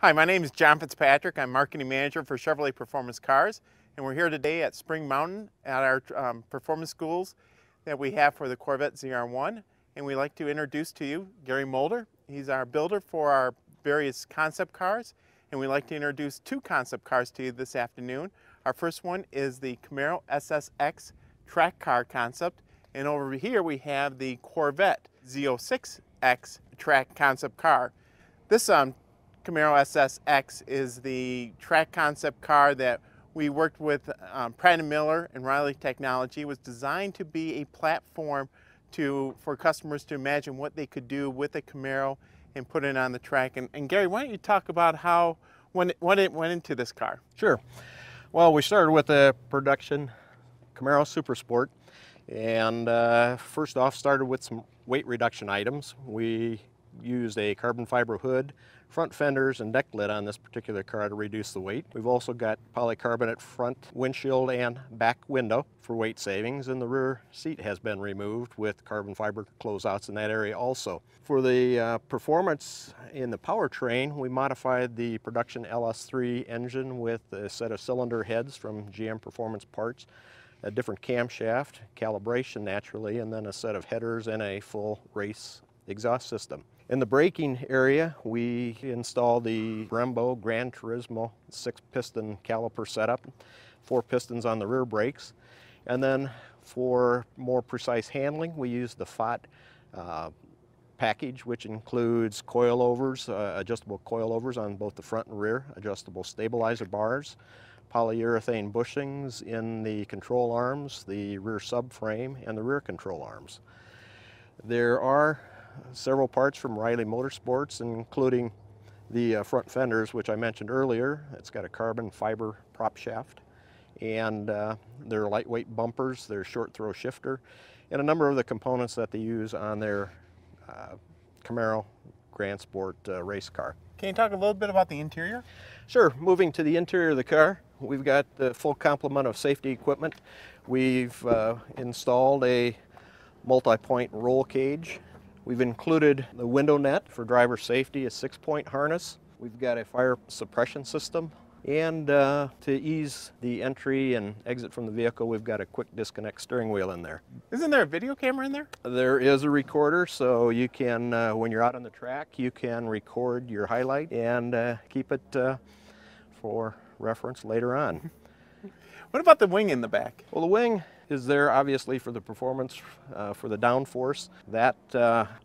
Hi, my name is John Fitzpatrick. I'm Marketing Manager for Chevrolet Performance Cars, and we're here today at Spring Mountain at our performance schools that we have for the Corvette ZR1. And we'd like to introduce to you Gary Mulder. He's our builder for our various concept cars, and we'd like to introduce two concept cars to you this afternoon. Our first one is the Camaro SSX track car concept, and over here we have the Corvette ZO6X track concept car. This Camaro SSX is the track concept car that we worked with Pratt Miller and Riley Technology. It was designed to be a platform for customers to imagine what they could do with a Camaro and put it on the track. And Gary, why don't you talk about when it went into this car? Sure. Well, we started with a production Camaro Super Sport, and first off started with some weight reduction items. We used a carbon fiber hood, front fenders, and deck lid on this particular car to reduce the weight. We've also got polycarbonate front windshield and back window for weight savings, and the rear seat has been removed with carbon fiber closeouts in that area also. For the performance in the powertrain, we modified the production LS3 engine with a set of cylinder heads from GM Performance Parts, a different camshaft, calibration naturally, and then a set of headers and a full race exhaust system. In the braking area, we installed the Brembo Gran Turismo 6-piston caliper setup, 4 pistons on the rear brakes. And then for more precise handling, we used the FOT package, which includes coilovers, adjustable coilovers on both the front and rear, adjustable stabilizer bars, polyurethane bushings in the control arms, the rear subframe, and the rear control arms. There are several parts from Riley Motorsports, including the front fenders, which I mentioned earlier. It's got a carbon fiber prop shaft, and they're lightweight bumpers, their short throw shifter, and a number of the components that they use on their Camaro Grand Sport race car. Can you talk a little bit about the interior? Sure. Moving to the interior of the car, we've got the full complement of safety equipment. We've installed a multi-point roll cage. We've included the window net for driver safety, a 6-point harness. We've got a fire suppression system, and to ease the entry and exit from the vehicle, we've got a quick disconnect steering wheel in there. Isn't there a video camera in there? There is a recorder, so you can, when you're out on the track, you can record your highlight and keep it for reference later on. What about the wing in the back? Well, the wing is there obviously for the performance, for the downforce. That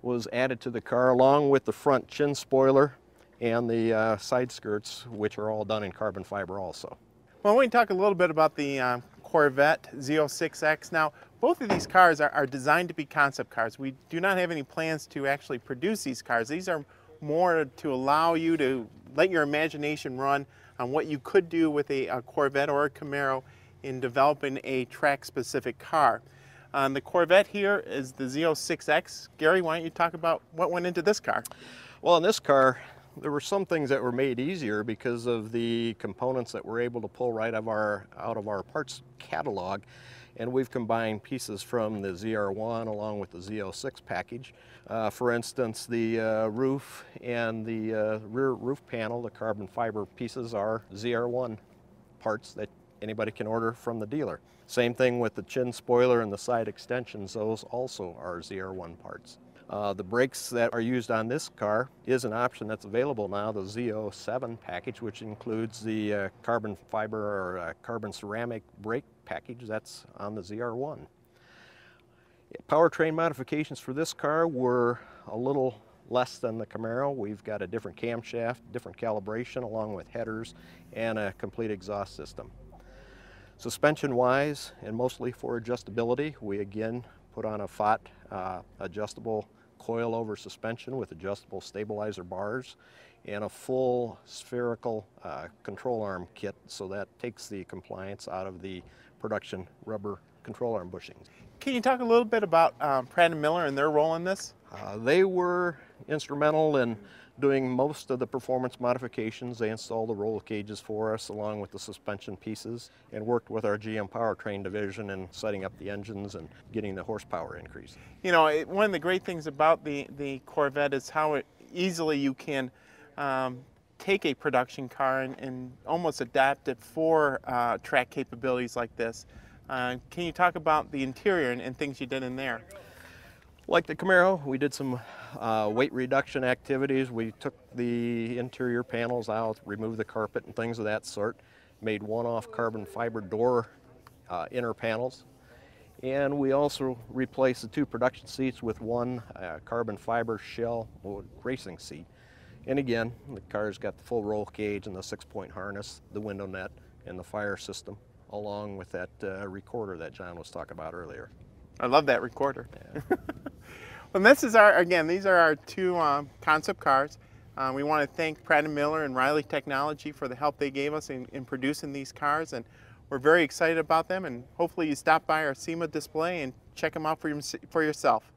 was added to the car along with the front chin spoiler and the side skirts, which are all done in carbon fiber also. Well, we can talk a little bit about the Corvette ZO6X. Now, both of these cars are designed to be concept cars. We do not have any plans to actually produce these cars. These are more to allow you to let your imagination run on what you could do with a Corvette or a Camaro in developing a track-specific car. The Corvette here is the ZO6X. Gary, why don't you talk about what went into this car? Well, in this car, there were some things that were made easier because of the components that we're able to pull right out of our parts catalog, and we've combined pieces from the ZR1 along with the ZO6 package. For instance, the roof and the rear roof panel, the carbon fiber pieces, are ZR1 parts that anybody can order from the dealer. Same thing with the chin spoiler and the side extensions, those also are ZR1 parts. The brakes that are used on this car is an option that's available now, the ZO7 package, which includes the carbon fiber or carbon ceramic brake package that's on the ZR1. Powertrain modifications for this car were a little less than the Camaro. We've got a different camshaft, different calibration, along with headers and a complete exhaust system. Suspension-wise, and mostly for adjustability, we again put on a FOT adjustable coilover suspension with adjustable stabilizer bars and a full spherical control arm kit, so that takes the compliance out of the production rubber control arm bushings. Can you talk a little bit about Pratt Miller and their role in this? They were instrumental in doing most of the performance modifications. They installed the roll cages for us along with the suspension pieces, and worked with our GM powertrain division in setting up the engines and getting the horsepower increase. You know, one of the great things about the Corvette is how easily you can take a production car and almost adapt it for track capabilities like this. Can you talk about the interior and things you did in there? Like the Camaro, we did some weight reduction activities. We took the interior panels out, removed the carpet and things of that sort, made one-off carbon fiber door inner panels. And we also replaced the 2 production seats with one carbon fiber shell racing seat. And again, the car's got the full roll cage and the 6-point harness, the window net, and the fire system, along with that recorder that John was talking about earlier. I love that recorder. Yeah. Well, this is these are our 2 concept cars. We want to thank Pratt Miller and Riley Technology for the help they gave us in producing these cars, and we're very excited about them, and hopefully you stop by our SEMA display and check them out for yourself.